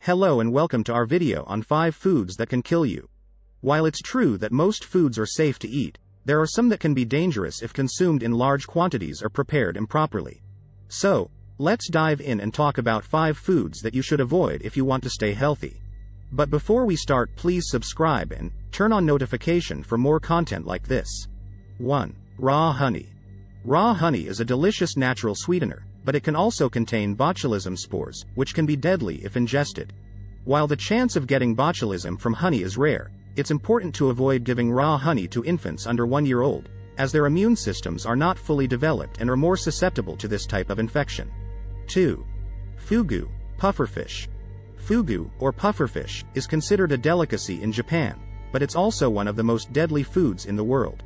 Hello and welcome to our video on 5 foods that can kill you. While it's true that most foods are safe to eat, there are some that can be dangerous if consumed in large quantities or prepared improperly. So, let's dive in and talk about 5 foods that you should avoid if you want to stay healthy. But before we start, please subscribe and turn on notification for more content like this. 1. Raw honey. Raw honey is a delicious natural sweetener, but it can also contain botulism spores, which can be deadly if ingested. While the chance of getting botulism from honey is rare, it's important to avoid giving raw honey to infants under 1 year old, as their immune systems are not fully developed and are more susceptible to this type of infection. 2. Fugu, pufferfish. Fugu, or pufferfish, is considered a delicacy in Japan, but it's also one of the most deadly foods in the world.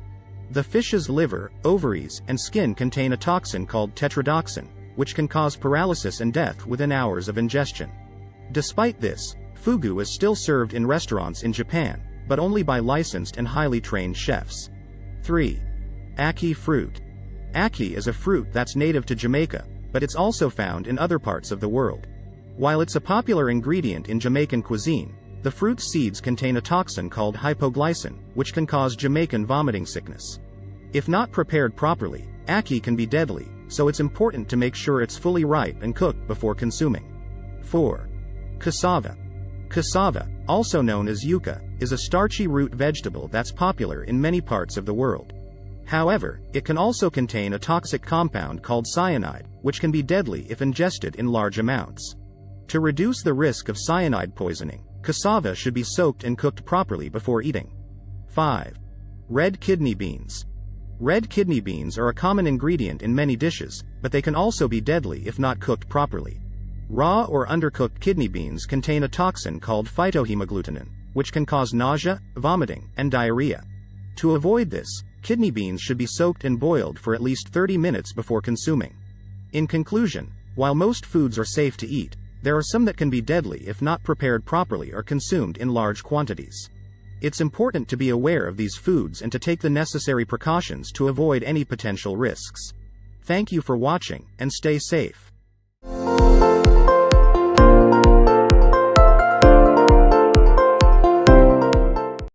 The fish's liver, ovaries, and skin contain a toxin called tetrodotoxin, which can cause paralysis and death within hours of ingestion. Despite this, fugu is still served in restaurants in Japan, but only by licensed and highly trained chefs. 3. Ackee fruit. Ackee is a fruit that's native to Jamaica, but it's also found in other parts of the world. While it's a popular ingredient in Jamaican cuisine, the fruit's seeds contain a toxin called hypoglycin, which can cause Jamaican vomiting sickness. If not prepared properly, ackee can be deadly, so it's important to make sure it's fully ripe and cooked before consuming. 4. Cassava. Cassava, also known as yuca, is a starchy root vegetable that's popular in many parts of the world. However, it can also contain a toxic compound called cyanide, which can be deadly if ingested in large amounts. To reduce the risk of cyanide poisoning, cassava should be soaked and cooked properly before eating. 5. Red kidney beans. Red kidney beans are a common ingredient in many dishes, but they can also be deadly if not cooked properly. Raw or undercooked kidney beans contain a toxin called phytohemagglutinin, which can cause nausea, vomiting, and diarrhea. To avoid this, kidney beans should be soaked and boiled for at least 30 minutes before consuming. In conclusion, while most foods are safe to eat, there are some that can be deadly if not prepared properly or consumed in large quantities. It's important to be aware of these foods and to take the necessary precautions to avoid any potential risks. Thank you for watching, and stay safe.